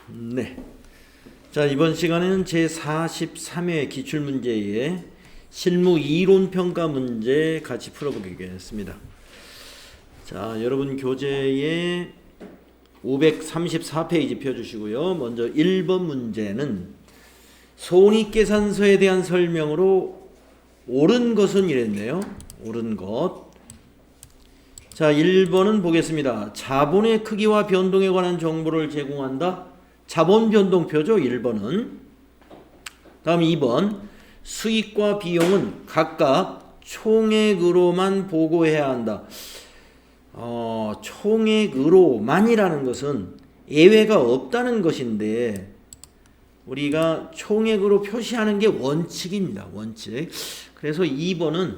네. 자, 이번 시간에는 제43회 기출문제의 실무 이론 평가 문제 같이 풀어보겠습니다. 자, 여러분 교재에 534페이지 펴주시고요. 먼저 1번 문제는 손익계산서에 대한 설명으로 옳은 것은 이랬네요. 옳은 것. 자, 1번은 보겠습니다. 자본의 크기와 변동에 관한 정보를 제공한다. 자본 변동표죠. 1번은. 다음 2번. 수익과 비용은 각각 총액으로만 보고해야 한다. 총액으로만이라는 것은 예외가 없다는 것인데 우리가 총액으로 표시하는 게 원칙입니다. 원칙. 그래서 2번은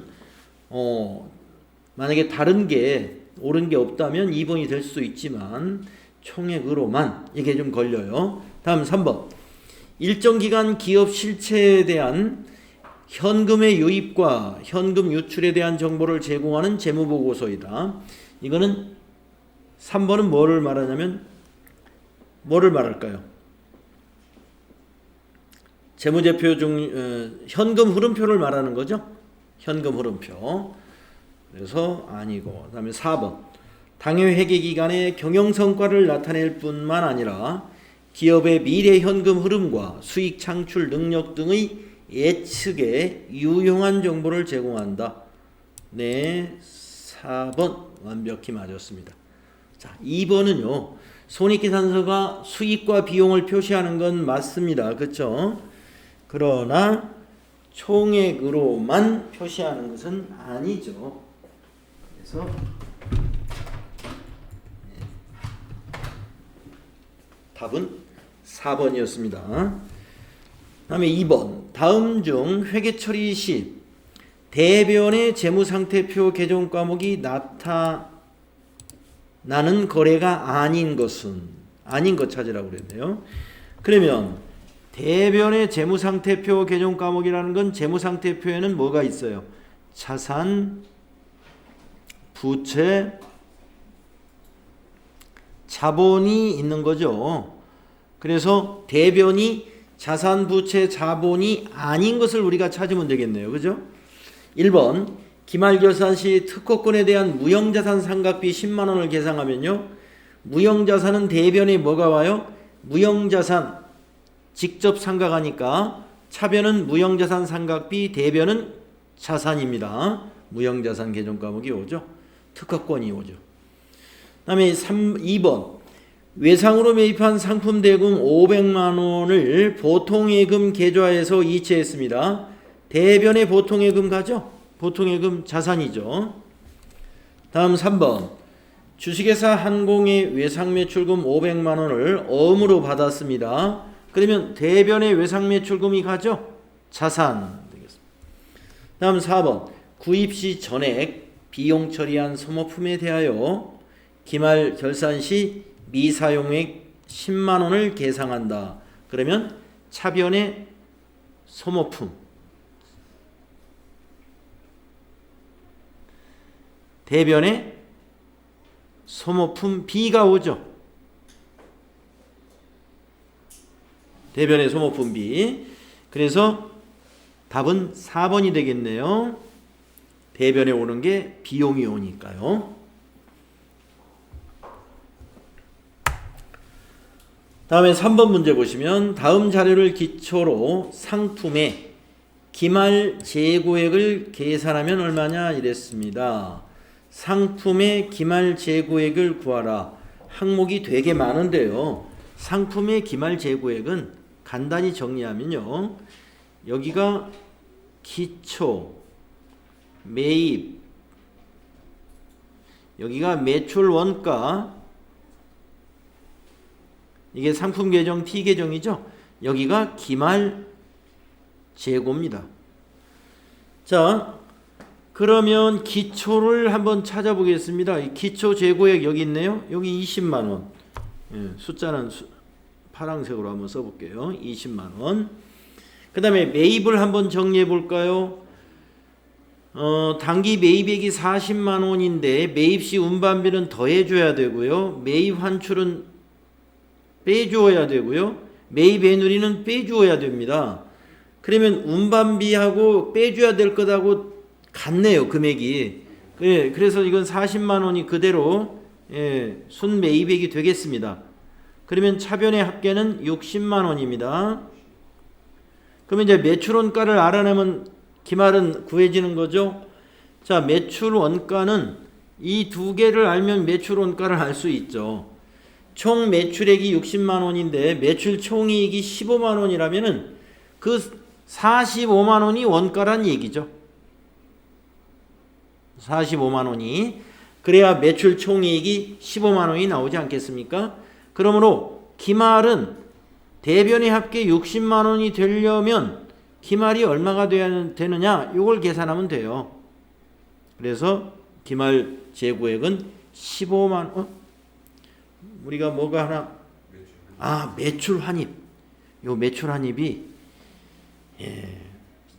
만약에 다른 게 옳은 게 없다면 2번이 될 수도 있지만 총액으로만 이게 좀 걸려요. 다음 3번. 일정 기간 기업 실체에 대한 현금의 유입과 현금 유출에 대한 정보를 제공하는 재무보고서이다. 이거는 3번은 뭐를 말하냐면 뭐를 말할까요? 재무제표 중 현금 흐름표를 말하는 거죠. 현금 흐름표. 그래서 아니고. 그다음에 4번. 당해 회계 기간의 경영 성과를 나타낼 뿐만 아니라 기업의 미래 현금 흐름과 수익 창출 능력 등의 예측에 유용한 정보를 제공한다. 네, 4번 완벽히 맞았습니다. 자, 2번은요. 손익계산서가 수익과 비용을 표시하는 건 맞습니다. 그렇죠? 그러나 총액으로만 표시하는 것은 아니죠. 그래서 답은 4번이었습니다. 다음에 2번. 다음 중 회계 처리 시 대변의 재무상태표 개정 과목이 나타나는 거래가 아닌 것은 아닌 것 찾으라고 그랬네요. 그러면 대변의 재무상태표 개정 과목이라는 건 재무상태표에는 뭐가 있어요? 자산, 부채, 자본이 있는 거죠. 그래서 대변이 자산, 부채, 자본이 아닌 것을 우리가 찾으면 되겠네요. 그죠? 1번. 기말결산 시 특허권에 대한 무형자산 상각비 10만 원을 계상하면요. 무형자산은 대변에 뭐가 와요? 무형자산 직접 상각하니까 차변은 무형자산 상각비, 대변은 자산입니다. 무형자산 개정 과목이 오죠. 특허권이 오죠. 다음에 2번. 외상으로 매입한 상품 대금 500만 원을 보통예금 계좌에서 이체했습니다. 대변의 보통예금 가죠? 보통예금 자산이죠. 다음 3번. 주식회사 한공의 외상매출금 500만 원을 어음으로 받았습니다. 그러면 대변의 외상매출금이 가죠? 자산 되겠습니다. 다음 4번. 구입시 전액 비용 처리한 소모품에 대하여 기말 결산 시 미사용액 10만 원을 계상한다. 그러면 차변의 소모품, 대변의 소모품 B가 오죠. 대변의 소모품 B. 그래서 답은 4번이 되겠네요. 대변에 오는 게 비용이 오니까요. 다음에 3번 문제 보시면 다음 자료를 기초로 상품의 기말 재고액을 계산하면 얼마냐 이랬습니다. 상품의 기말 재고액을 구하라. 항목이 되게 많은데요. 상품의 기말 재고액은 간단히 정리하면요. 여기가 기초, 매입, 여기가 매출 원가, 이게 상품 계정 T 계정이죠. 여기가 기말 재고입니다. 자, 그러면 기초를 한번 찾아보겠습니다. 기초 재고액 여기 있네요. 여기 20만 원. 숫자는 파란색으로 한번 써볼게요. 20만 원. 그 다음에 매입을 한번 정리해 볼까요? 단기 매입액이 40만 원인데 매입 시 운반비는 더해 줘야 되고요. 매입 환출은 빼주어야 되고요. 매입 애누리는 빼주어야 됩니다. 그러면 운반비하고 빼줘야 될 것하고 같네요. 금액이. 예, 그래서 이건 40만 원이 그대로 순매입액이 되겠습니다. 그러면 차변의 합계는 60만 원입니다. 그러면 이제 매출 원가를 알아내면 기말은 구해지는 거죠. 자, 매출 원가는 이 두 개를 알면 매출 원가를 알 수 있죠. 총 매출액이 60만 원인데 매출 총이익이 15만 원이라면은 그 45만 원이 원가란 얘기죠. 45만 원이. 그래야 매출 총이익이 15만 원이 나오지 않겠습니까? 그러므로 기말은 대변의 합계 60만 원이 되려면 기말이 얼마가 돼야 되느냐? 이걸 계산하면 돼요. 그래서 기말 재고액은 15만 원. 우리가 뭐가 하나? 매출 환입. 요 매출 환입이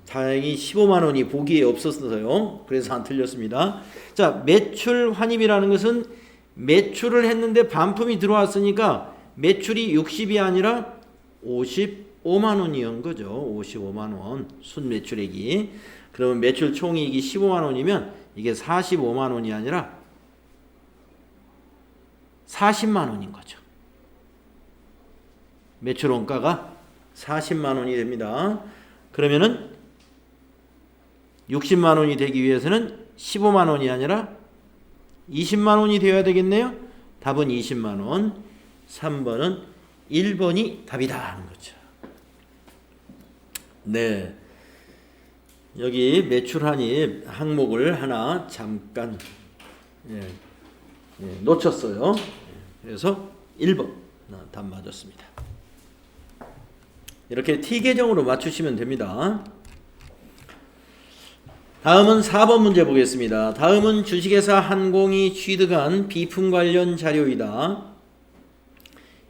다행히 15만 원이 보기에 없었어요. 그래서 안 틀렸습니다. 자, 매출 환입이라는 것은 매출을 했는데 반품이 들어왔으니까 매출이 60이 아니라 55만 원이었던 거죠. 55만 원 순매출액이. 그러면 매출 총이익이 15만 원이면 이게 45만 원이 아니라 40만 원인 거죠. 매출 원가가 40만 원이 됩니다. 그러면은 60만 원이 되기 위해서는 15만 원이 아니라 20만 원이 되어야 되겠네요. 답은 20만 원. 3번은 1번이 답이다 하는 거죠. 네. 여기 매출 환입 항목을 하나 잠깐 놓쳤어요. 그래서 1번 답 맞았습니다. 이렇게 T 계정으로 맞추시면 됩니다. 다음은 4번 문제 보겠습니다. 다음은 주식회사 한공이 취득한 비품 관련 자료이다.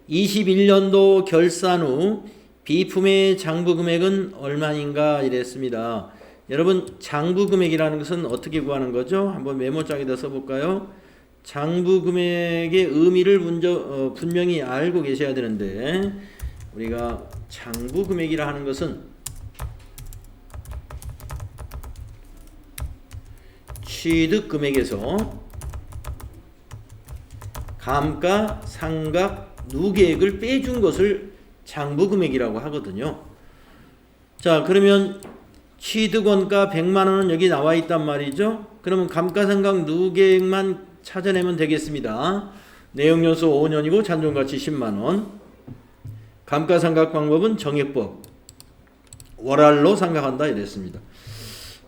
21년도 결산 후 비품의 장부 금액은 얼마인가 이랬습니다. 여러분, 장부 금액이라는 것은 어떻게 구하는 거죠? 한번 메모장에다 써볼까요? 장부 금액의 의미를 분명히 알고 계셔야 되는데, 우리가 장부 금액이라 하는 것은 취득 금액에서 감가, 상각, 누계액을 빼준 것을 장부 금액이라고 하거든요. 자, 그러면 취득원가 100만 원은 여기 나와 있단 말이죠. 그러면 감가상각 누계액만 찾아내면 되겠습니다. 내용연수 5년이고 잔존가치 10만 원. 감가상각 방법은 정액법. 월할로 상각한다 이랬습니다.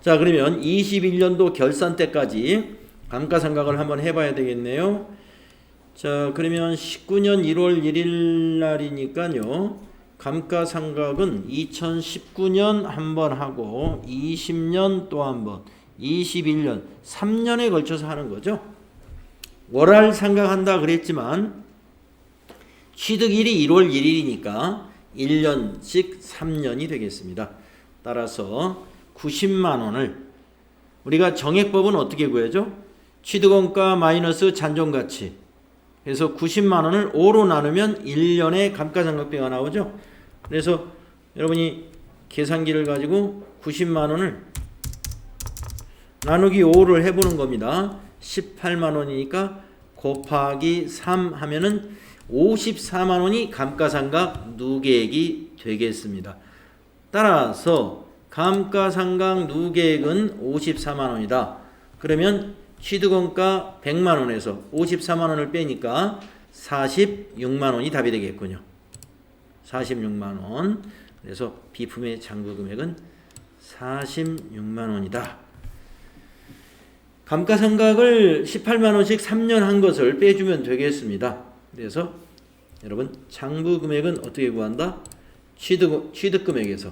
자, 그러면 21년도 결산 때까지 감가상각을 한번 해봐야 되겠네요. 자, 그러면 19년 1월 1일 날이니까요. 감가상각은 2019년 한 번 하고 20년 또 한 번, 21년 3년에 걸쳐서 하는 거죠. 월할 상각한다 그랬지만 취득일이 1월 1일이니까 1년씩 3년이 되겠습니다. 따라서 90만 원을 우리가 정액법은 어떻게 구해죠? 취득원가 마이너스 잔존가치. 그래서 90만 원을 5로 나누면 1년에 감가상각비가 나오죠. 그래서 여러분이 계산기를 가지고 90만 원을 나누기 5를 해보는 겁니다. 18만 원이니까 곱하기 3 하면은 54만 원이 감가상각 누계액이 되겠습니다. 따라서 감가상각 누계액은 54만 원이다. 그러면 취득원가 100만 원에서 54만 원을 빼니까 46만 원이 답이 되겠군요. 46만 원. 그래서 비품의 장부 금액은 46만 원이다. 감가상각을 18만 원씩 3년 한 것을 빼주면 되겠습니다. 그래서 여러분 장부 금액은 어떻게 구한다? 취득 금액에서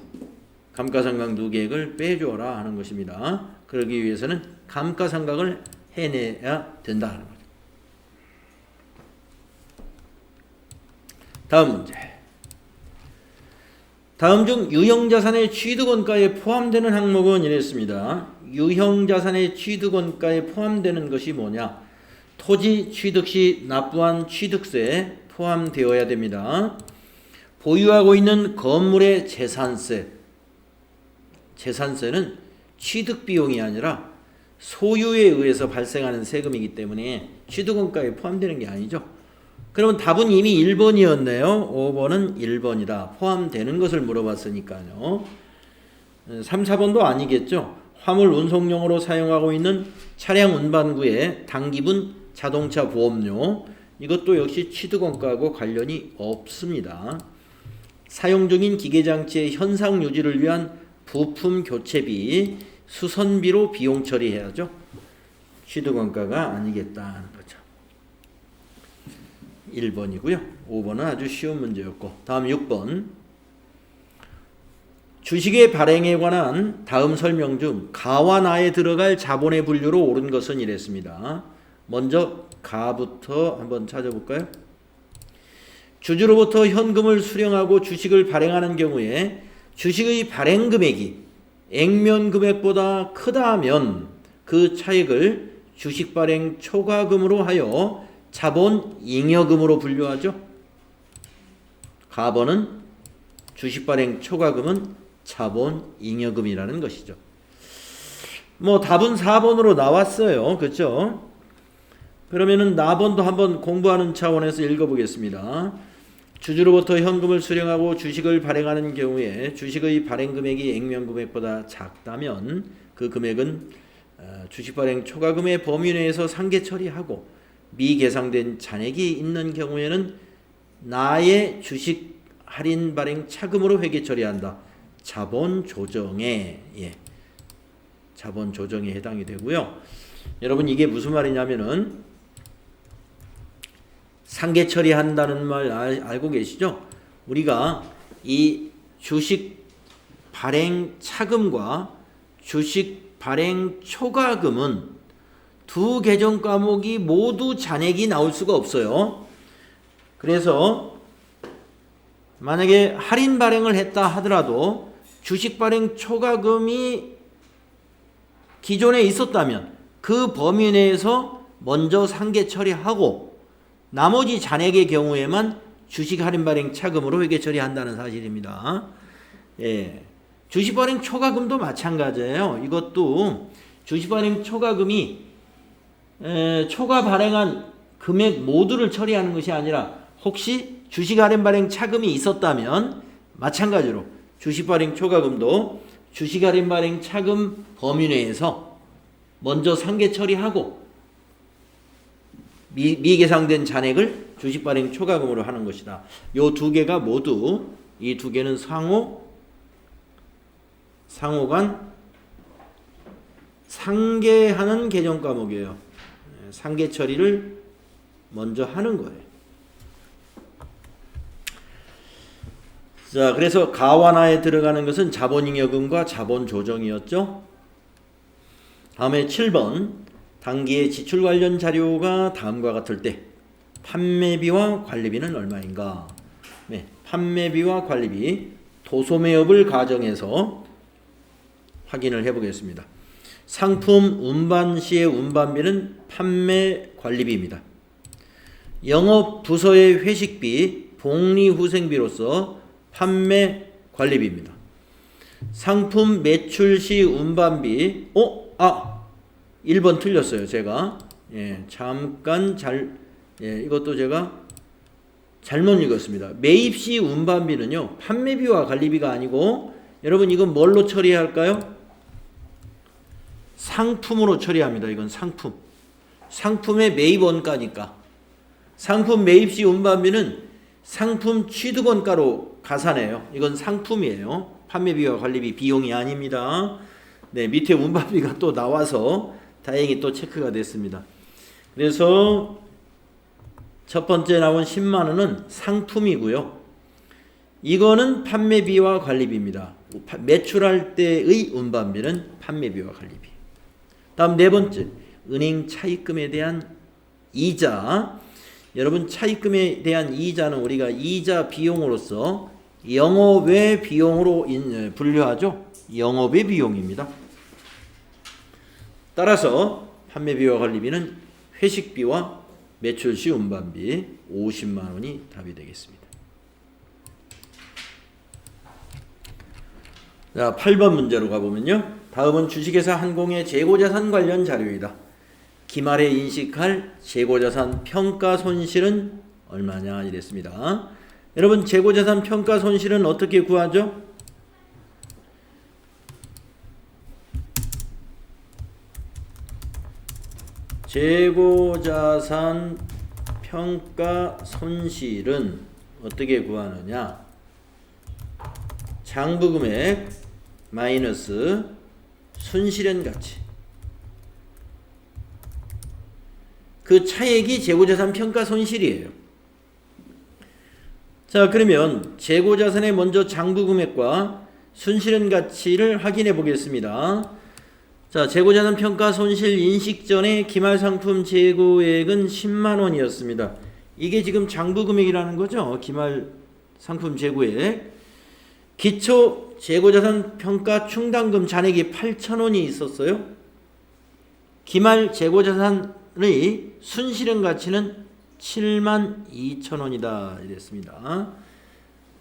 감가상각 누계액을 빼줘라 하는 것입니다. 그러기 위해서는 감가상각을 해내야 된다 하는 거죠. 다음 문제. 다음 중 유형자산의 취득원가에 포함되는 항목은 이랬습니다. 유형자산의 취득원가에 포함되는 것이 뭐냐? 토지 취득 시 납부한 취득세에 포함되어야 됩니다. 보유하고 있는 건물의 재산세. 재산세는 취득 비용이 아니라 소유에 의해서 발생하는 세금이기 때문에 취득원가에 포함되는 게 아니죠. 그러면 답은 이미 1번이었네요. 5번은 1번이다. 포함되는 것을 물어봤으니까요. 3, 4번도 아니겠죠. 화물 운송용으로 사용하고 있는 차량 운반구의 단기분 자동차 보험료. 이것도 역시 취득원가하고 관련이 없습니다. 사용 중인 기계장치의 현상 유지를 위한 부품 교체비, 수선비로 비용 처리해야죠. 취득원가가 아니겠다는 거죠. 1번이고요. 5번은 아주 쉬운 문제였고, 다음 6번. 주식의 발행에 관한 다음 설명 중 가와 나에 들어갈 자본의 분류로 옳은 것은 이랬습니다. 먼저 가부터 한번 찾아볼까요? 주주로부터 현금을 수령하고 주식을 발행하는 경우에 주식의 발행 금액이 액면 금액보다 크다면 그 차익을 주식 발행 초과금으로 하여 자본 잉여금으로 분류하죠. 가번은 주식 발행 초과금은 자본 잉여금이라는 것이죠. 뭐 답은 4번으로 나왔어요. 그렇죠? 그러면은 나번도 한번 공부하는 차원에서 읽어보겠습니다. 주주로부터 현금을 수령하고 주식을 발행하는 경우에 주식의 발행 금액이 액면 금액보다 작다면 그 금액은 주식 발행 초과금의 범위 내에서 상계 처리하고 미계상된 잔액이 있는 경우에는 나의 주식 할인 발행 차금으로 회계 처리한다. 자본 조정에 자본 조정에 해당이 되고요. 여러분 이게 무슨 말이냐면은 상계 처리한다는 말 알고 계시죠? 우리가 이 주식 발행 차금과 주식 발행 초과금은 두 계정 과목이 모두 잔액이 나올 수가 없어요. 그래서 만약에 할인 발행을 했다 하더라도 주식 발행 초과금이 기존에 있었다면 그 범위 내에서 먼저 상계 처리하고 나머지 잔액의 경우에만 주식 할인 발행 차금으로 회계 처리한다는 사실입니다. 주식 발행 초과금도 마찬가지예요. 이것도 주식 발행 초과금이 초과 발행한 금액 모두를 처리하는 것이 아니라 혹시 주식 할인 발행 차금이 있었다면 마찬가지로 주식 발행 초과금도 주식 할인 발행 차금 범위 내에서 먼저 상계 처리하고 미계상된 잔액을 주식 발행 초과금으로 하는 것이다. 요 두 개가 모두 이 두 개는 상호간 상계하는 계정 과목이에요. 상계 처리를 먼저 하는 거예요. 자, 그래서 가와나에 들어가는 것은 자본잉여금과 자본조정이었죠. 다음에 7번. 당기의 지출 관련 자료가 다음과 같을 때 판매비와 관리비는 얼마인가? 판매비와 관리비 도소매업을 가정해서 확인을 해보겠습니다. 상품 운반 시의 운반비는 판매 관리비입니다. 영업 부서의 회식비, 복리후생비로서 판매 관리비입니다. 상품 매출 시 운반비, 1번 틀렸어요. 제가 잠깐 이것도 제가 잘못 읽었습니다. 매입 시 운반비는요 판매비와 관리비가 아니고 여러분 이건 뭘로 처리할까요? 상품으로 처리합니다. 이건 상품의 매입 원가니까 상품 매입 시 운반비는 상품 취득 원가로 가산해요. 이건 상품이에요. 판매비와 관리비 비용이 아닙니다. 밑에 운반비가 또 나와서 다행히 또 체크가 됐습니다. 그래서 첫 번째 나온 10만 원은 상품이고요. 이거는 판매비와 관리비입니다. 매출할 때의 운반비는 판매비와 관리비. 다음 네 번째, 은행 차입금에 대한 이자. 여러분 차입금에 대한 이자는 우리가 이자 비용으로서 영업외 비용으로 분류하죠. 영업의 비용입니다. 따라서 판매비와 관리비는 회식비와 매출 시 운반비 50만 원이 답이 되겠습니다. 자, 8번 문제로 가보면요. 다음은 주식회사 한공의 재고자산 관련 자료이다. 기말에 인식할 재고자산 평가 손실은 얼마냐 이랬습니다. 여러분, 재고자산 평가 손실은 어떻게 구하죠? 재고자산 평가 손실은 어떻게 구하느냐? 장부금액 마이너스 순실현 가치, 그 차액이 재고자산 평가 손실이에요. 자, 그러면 재고자산의 먼저 장부금액과 순실현 가치를 확인해 보겠습니다. 자, 재고자산 평가 손실 인식 전에 기말상품 재고액은 10만 원이었습니다. 이게 지금 장부금액이라는 거죠. 기말상품 재고액. 기초 재고자산 평가 충당금 잔액이 8,000원이 있었어요. 기말 재고자산의 순실현 가치는 72,000원이다 이랬습니다.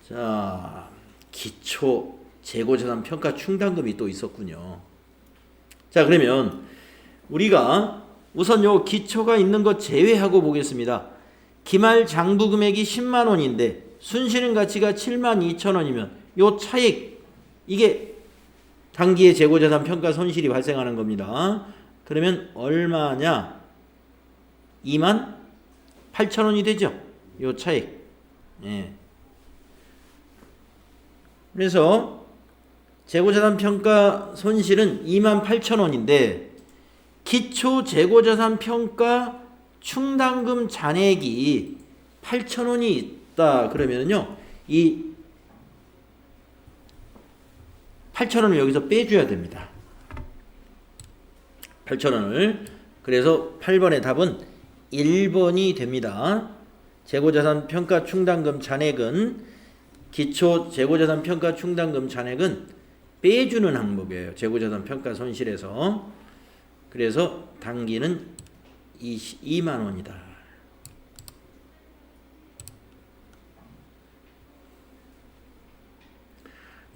자, 기초 재고자산 평가 충당금이 또 있었군요. 자, 그러면 우리가 우선 요 기초가 있는 것 제외하고 보겠습니다. 기말 장부금액이 10만 원인데 순실현 가치가 72,000원이면 요 차액, 이게 당기의 재고자산 평가 손실이 발생하는 겁니다. 그러면 얼마냐? 28,000원이 되죠. 요 차액. 예. 그래서 재고자산 평가 손실은 28,000원인데 기초 재고자산 평가 충당금 잔액이 8,000원이 있다 그러면요, 이 8,000원을 여기서 빼줘야 됩니다. 8,000원을. 그래서 8번의 답은 1번이 됩니다. 재고자산 평가 충당금 잔액은, 기초 재고자산 평가 충당금 잔액은 빼주는 항목이에요. 재고자산 평가 손실에서. 그래서 당기는 22만 원이다.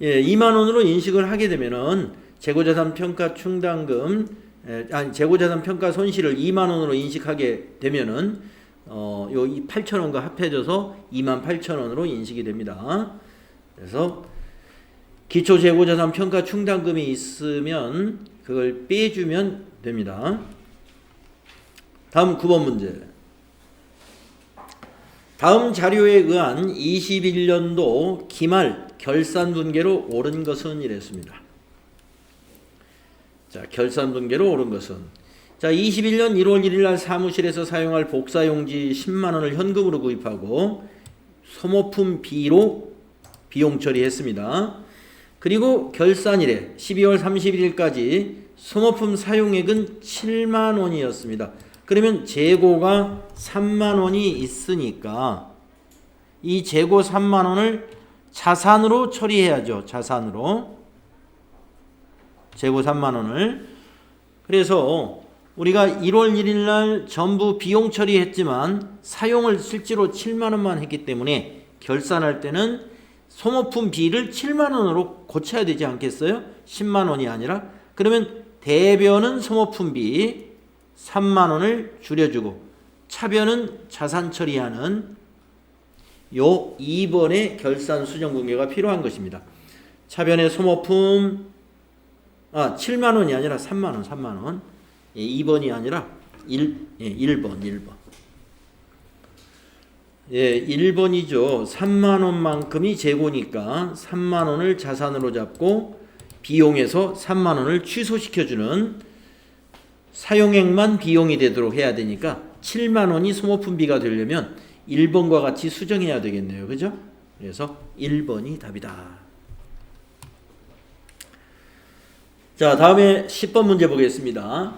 예, 2만 원으로 인식을 하게 되면은 재고자산 평가 충당금, 재고자산 평가 손실을 2만 원으로 인식하게 되면은 요 8,000원과 합해져서 28,000원으로 인식이 됩니다. 그래서 기초 재고자산 평가 충당금이 있으면 그걸 빼주면 됩니다. 다음 9번 문제. 다음 자료에 의한 21년도 기말 결산분계로 오른 것은 이랬습니다. 자, 결산분계로 오른 것은, 자, 21년 1월 1일 날 사무실에서 사용할 복사용지 10만 원을 현금으로 구입하고 소모품 B로 비용 처리했습니다. 그리고 결산일에 12월 31일까지 소모품 사용액은 7만 원이었습니다. 그러면 재고가 3만 원이 있으니까 이 재고 3만 원을 자산으로 처리해야죠. 자산으로. 재고 3만 원을. 그래서 우리가 1월 1일 날 전부 비용 처리했지만 사용을 실제로 7만 원만 했기 때문에 결산할 때는 소모품 B를 7만 원으로 고쳐야 되지 않겠어요? 10만 원이 아니라. 그러면 대변은 소모품 B 3만 원을 줄여주고 차변은 자산 처리하는 요 2번의 결산 수정 분계가 필요한 것입니다. 차변의 소모품 7만 원이 아니라 3만 원, 3만 원. 예, 2번이 아니라 1번. 예, 1번이죠. 3만 원만큼이 재고니까 3만 원을 자산으로 잡고 비용에서 3만 원을 취소시켜주는, 사용액만 비용이 되도록 해야 되니까 7만 원이 소모품비가 되려면 1번과 같이 수정해야 되겠네요. 그죠? 그래서 1번이 답이다. 자, 다음에 10번 문제 보겠습니다.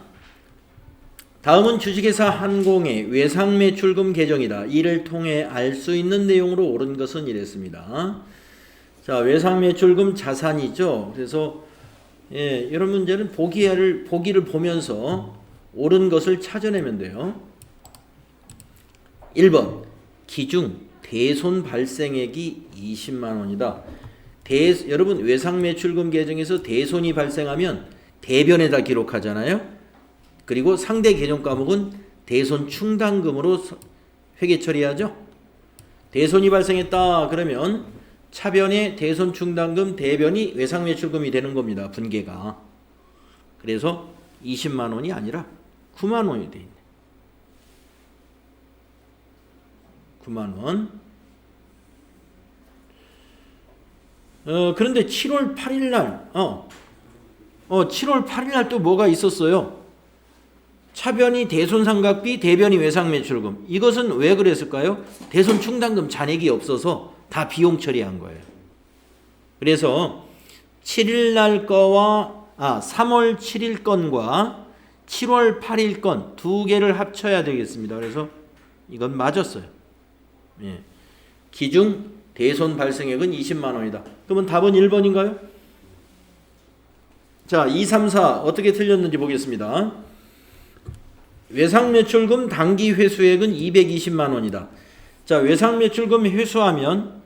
다음은 주식회사 한공의 외상매출금 계정이다. 이를 통해 알 수 있는 내용으로 옳은 것은 이랬습니다. 자, 외상매출금 자산이죠. 그래서 예, 이런 문제는 보기를 보면서 옳은 것을 찾아내면 돼요. 1번 기중 대손 발생액이 20만 원이다. 여러분 외상매출금 계정에서 대손이 발생하면 대변에다 기록하잖아요. 그리고 상대 계정 과목은 대손 충당금으로 회계 처리하죠. 대손이 발생했다 그러면 차변에 대손 충당금, 대변이 외상매출금이 되는 겁니다. 분계가. 그래서 20만 원이 아니라 9만 원이 돼 있네. 9만 원. 그런데 7월 8일 날 7월 8일 날 또 뭐가 있었어요? 차변이 대손상각비, 대변이 외상매출금. 이것은 왜 그랬을까요? 대손 충당금 잔액이 없어서 다 비용 처리한 거예요. 그래서 7일 날 거와 3월 7일 건과 7월 8일 건 두 개를 합쳐야 되겠습니다. 그래서 이건 맞았어요. 예. 기중 대손 발생액은 20만 원이다. 그러면 답은 1번인가요? 자, 2, 3, 4 어떻게 틀렸는지 보겠습니다. 외상매출금 당기 회수액은 220만 원이다. 자, 외상매출금 회수하면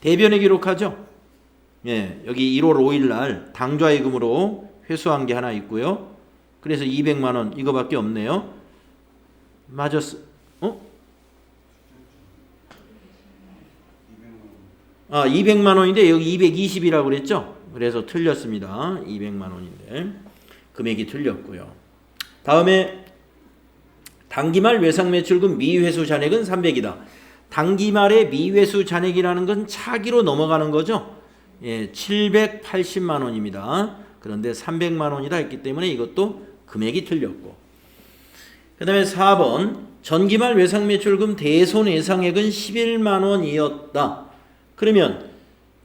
대변에 기록하죠. 예, 여기 1월 5일 날 당좌예금으로 회수한 게 하나 있고요. 그래서 200만 원 이거밖에 없네요. 맞았어. 200만 원인데 여기 220이라고 그랬죠? 그래서 틀렸습니다. 200만 원인데 금액이 틀렸고요. 다음에 당기말 외상매출금 미회수 잔액은 300이다. 당기말의 미회수 잔액이라는 건 차기로 넘어가는 거죠. 예, 780만 원입니다. 그런데 300만 원이다 했기 때문에 이것도 금액이 틀렸고. 그 다음에 4번 전기말 외상매출금 대손 예상액은 11만 원이었다. 그러면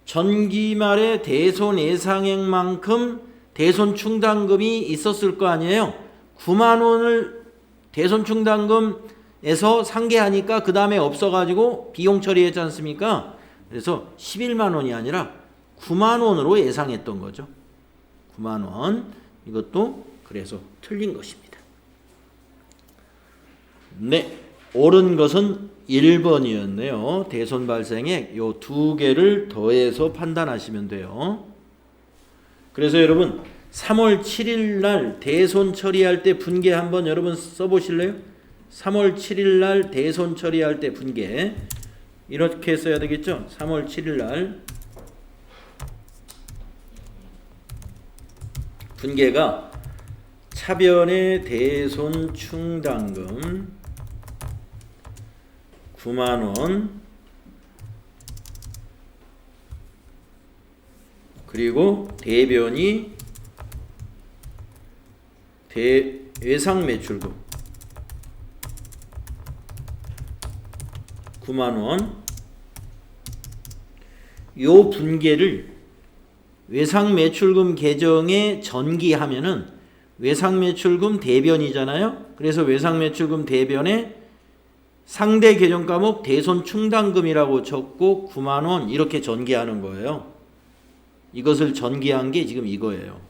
전기말의 대손 예상액만큼 대손 충당금이 있었을 거 아니에요. 9만 원을 대손 충당금에서 상계하니까 그 다음에 없어가지고 비용 처리했지 않습니까? 그래서 11만 원이 아니라 9만 원으로 예상했던 거죠. 9만 원. 이것도 그래서 틀린 것입니다. 네, 옳은 것은 1번이었네요. 대손 발생액 요 두 개를 더해서 판단하시면 돼요. 그래서 여러분 3월 7일 날 대손 처리할 때 분계 한번 여러분 써보실래요? 3월 7일 날 대손 처리할 때 분계 이렇게 써야 되겠죠? 3월 7일 날 분계가 차변의 대손 충당금 9만 원 그리고 대변이 외상매출금 9만 원. 요 분계를 외상매출금 계정에 전기하면은 외상매출금 대변이잖아요. 그래서 외상매출금 대변에 상대 계정 과목 대손 충당금이라고 적고 9만 원 이렇게 전기하는 거예요. 이것을 전기한 게 지금 이거예요.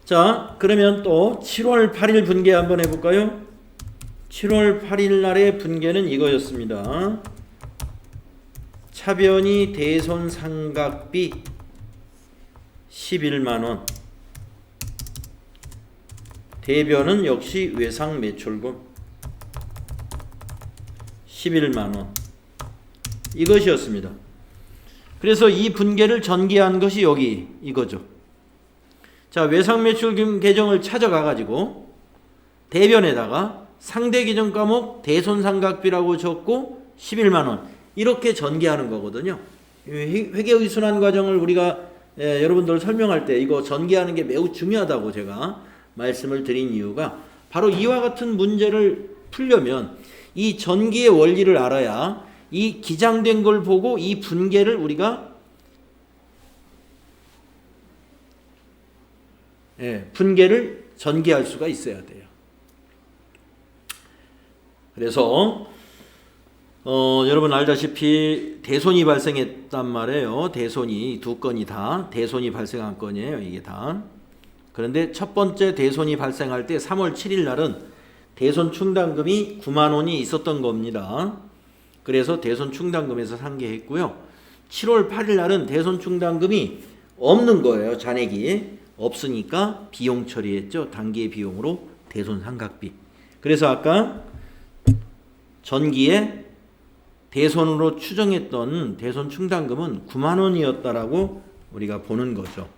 자, 그러면 또 7월 8일 분계 한번 해볼까요? 7월 8일 날의 분계는 이거였습니다. 차변이 대손 상각비 11만 원. 대변은 역시 외상 매출금 11만 원. 이것이었습니다. 그래서 이 분계를 전기한 것이 여기 이거죠. 자, 외상 매출금 계정을 찾아가 가지고 대변에다가 상대 계정 과목 대손 상각비라고 적고 11만 원 이렇게 전개하는 거거든요. 회계의 순환 과정을 우리가 여러분들 설명할 때 이거 전개하는 게 매우 중요하다고 제가 말씀을 드린 이유가 바로 이와 같은 문제를 풀려면 이 전기의 원리를 알아야 이 기장된 걸 보고 이 분계를 우리가 분계를 전개할 수가 있어야 돼요. 그래서 여러분 알다시피 대손이 발생했단 말이에요. 대손이 두 건이 다 대손이 발생한 건이에요. 이게 다. 그런데 첫 번째 대손이 발생할 때 3월 7일 날은 대손 충당금이 9만 원이 있었던 겁니다. 그래서 대손 충당금에서 상계했고요. 7월 8일 날은 대손 충당금이 없는 거예요. 잔액이 없으니까 비용 처리했죠. 단기의 비용으로 대손 상각비. 그래서 아까 전기에 대손으로 추정했던 대손 충당금은 9만 원이었다라고 우리가 보는 거죠.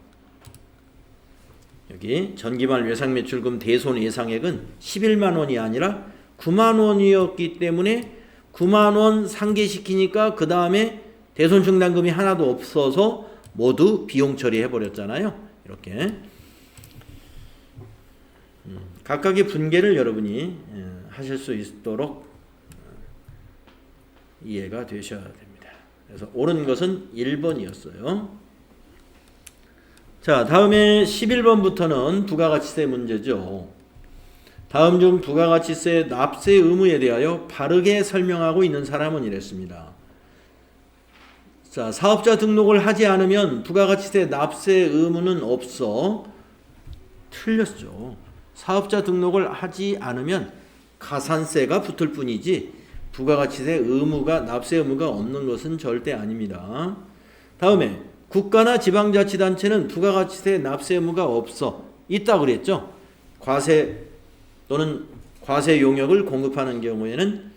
여기 전기말 외상매출금 대손 예상액은 11만 원이 아니라 9만 원이었기 때문에 9만 원 상계시키니까 그 다음에 대손 충당금이 하나도 없어서 모두 비용 처리해 버렸잖아요. 이렇게 각각의 분계를 여러분이 하실 수 있도록 이해가 되셔야 됩니다. 그래서 옳은 것은 1번이었어요. 자, 다음에 11번부터는 부가가치세 문제죠. 다음 중 부가가치세 납세 의무에 대하여 바르게 설명하고 있는 사람은 이랬습니다. 자, 사업자 등록을 하지 않으면 부가가치세 납세 의무는 없어. 틀렸죠. 사업자 등록을 하지 않으면 가산세가 붙을 뿐이지 부가가치세 의무가 납세 의무가 없는 것은 절대 아닙니다. 다음에 국가나 지방자치단체는 부가가치세 납세 의무가 없어. 있다 그랬죠. 과세 또는 과세 용역을 공급하는 경우에는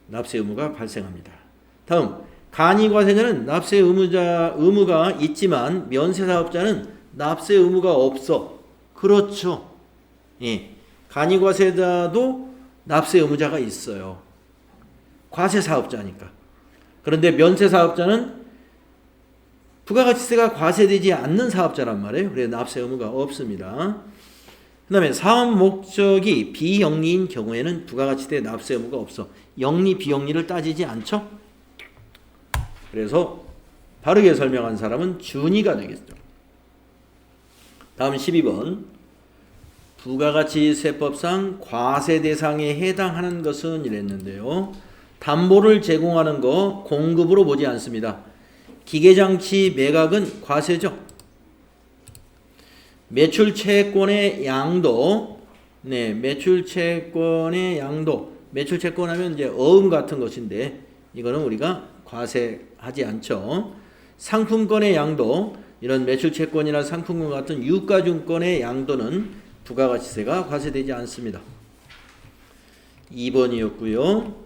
납세 의무가 발생합니다. 다음 간이과세자는 납세 의무가 있지만 면세사업자는 납세 의무가 없어. 그렇죠. 예. 간이과세자도 납세 의무자가 있어요. 과세사업자니까. 그런데 면세사업자는 부가가치세가 과세되지 않는 사업자란 말이에요. 그래서 납세 의무가 없습니다. 그 다음에 사업 목적이 비영리인 경우에는 부가가치세 납세 의무가 없어. 영리 비영리를 따지지 않죠. 그래서 바르게 설명한 사람은 준이가 되겠죠. 다음 12번 부가가치세법상 과세 대상에 해당하는 것은 이랬는데요. 담보를 제공하는 거 공급으로 보지 않습니다. 기계장치 매각은 과세죠. 매출채권의 양도, 매출채권의 양도, 매출채권 하면 이제 어음 같은 것인데 이거는 우리가 과세하지 않죠. 상품권의 양도, 이런 매출채권이나 상품권 같은 유가증권의 양도는 부가가치세가 과세되지 않습니다. 2번이었고요.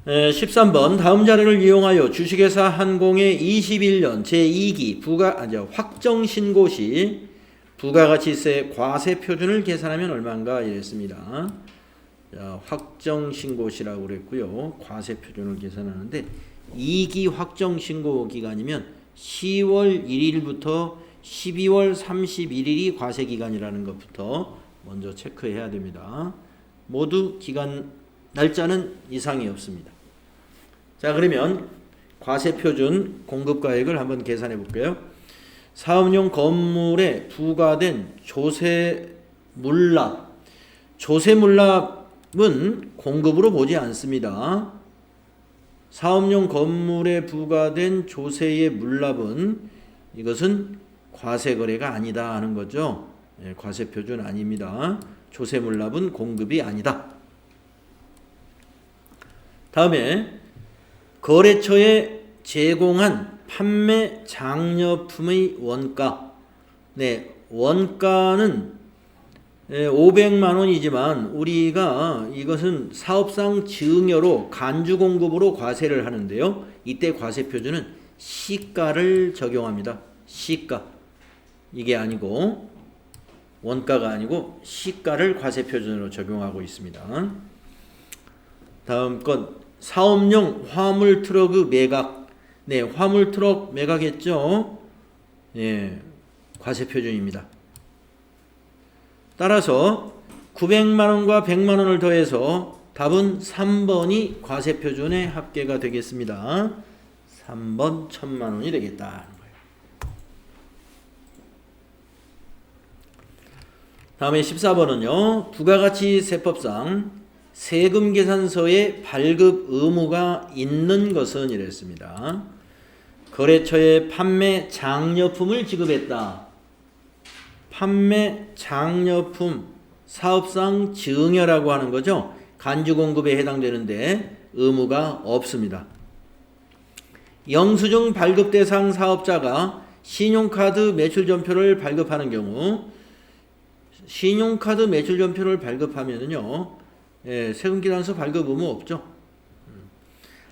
13번 다음 자료를 이용하여 주식회사 한공의 21년 제2기 확정신고 시 부가가치세 과세 표준을 계산하면 얼마인가 이랬습니다. 자, 확정신고시라고 그랬고요. 과세 표준을 계산하는데 2기 확정신고 기간이면 10월 1일부터 12월 31일이 과세 기간이라는 것부터 먼저 체크해야 됩니다. 모두 기간 날짜는 이상이 없습니다. 자, 그러면 과세표준 공급가액을 한번 계산해 볼게요. 사업용 건물에 부과된 조세물납. 조세물납은 공급으로 보지 않습니다. 사업용 건물에 부과된 조세의 물납은 이것은 과세거래가 아니다 하는 거죠. 과세표준 아닙니다. 조세물납은 공급이 아니다. 다음에 거래처에 제공한 판매 장려품의 원가. 원가는 500만 원이지만 우리가 이것은 사업상 증여로 간주공급으로 과세를 하는데요. 이때 과세표준은 시가를 적용합니다. 시가. 이게 아니고 원가가 아니고 시가를 과세표준으로 적용하고 있습니다. 다음 건 사업용 화물 트럭의 매각. 화물 트럭 매각했죠. 과세 표준입니다. 따라서 900만 원과 100만 원을 더해서 답은 3번이 과세 표준에 합계가 되겠습니다. 3번 1000만 원이 되겠다. 다음에 14번은요. 부가가치세법상 세금 계산서에 발급 의무가 있는 것은 이랬습니다. 거래처에 판매 장려품을 지급했다. 판매 장려품 사업상 증여라고 하는 거죠. 간주 공급에 해당되는데 의무가 없습니다. 영수증 발급 대상 사업자가 신용카드 매출전표를 발급하는 경우 신용카드 매출전표를 발급하면은요, 세금기단서 발급 의무 없죠.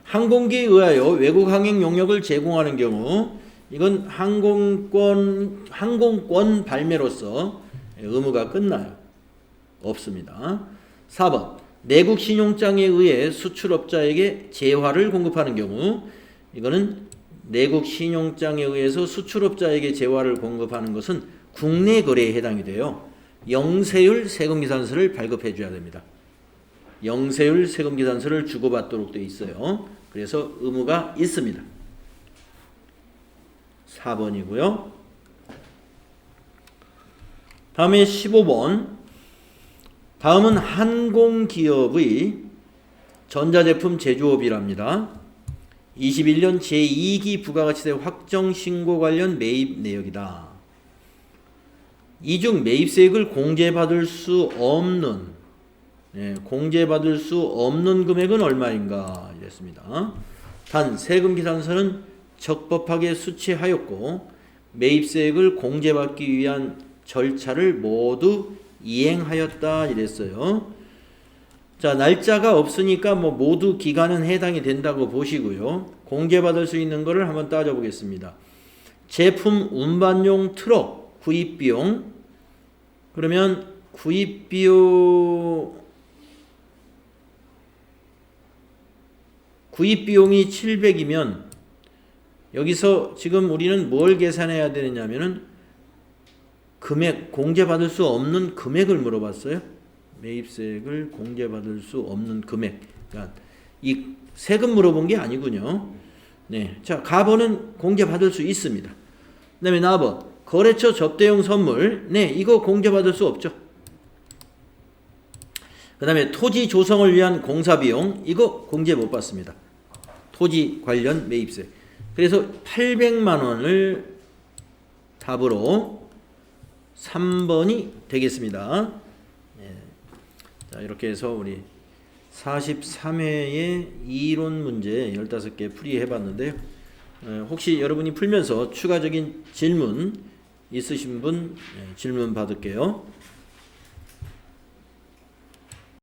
항공기에 의하여 외국 항행 용역을 제공하는 경우 이건 항공권 발매로서 의무가 끝나요. 없습니다. 4번 내국 신용장에 의해 수출업자에게 재화를 공급하는 경우 이거는 내국 신용장에 의해서 수출업자에게 재화를 공급하는 것은 국내 거래에 해당이 돼요. 영세율 세금계산서를 발급해 줘야 됩니다. 영세율 세금계산서를 주고받도록 되어 있어요. 그래서 의무가 있습니다. 4번이고요. 다음에 15번. 다음은 항공기업의 전자제품 제조업이랍니다. 21년 제2기 부가가치세 확정 신고 관련 매입 내역이다. 이 중 매입세액을 공제받을 수 없는 금액은 얼마인가 이랬습니다. 단 세금계산서는 적법하게 수취하였고 매입세액을 공제받기 위한 절차를 모두 이행하였다 이랬어요. 자, 날짜가 없으니까 모두 기간은 해당이 된다고 보시고요. 공제받을 수 있는 거를 한번 따져보겠습니다. 제품 운반용 트럭 구입비용, 그러면 구입비용이 700이면 여기서 지금 우리는 뭘 계산해야 되느냐면은 금액, 공제받을 수 없는 금액을 물어봤어요. 매입세액을 공제받을 수 없는 금액. 그러니까 이 세금 물어본 게 아니군요. 네. 자, 가번은 공제받을 수 있습니다. 그 다음에 나번 거래처 접대용 선물. 네, 이거 공제받을 수 없죠. 그 다음에 토지 조성을 위한 공사비용. 이거 공제 못 받습니다. 토지 관련 매입세. 그래서 800만 원을 답으로 3번이 되겠습니다. 자, 이렇게 해서 우리 43회의 이론 문제 15개 풀이해 봤는데요. 혹시 여러분이 풀면서 추가적인 질문 있으신 분 질문 받을게요.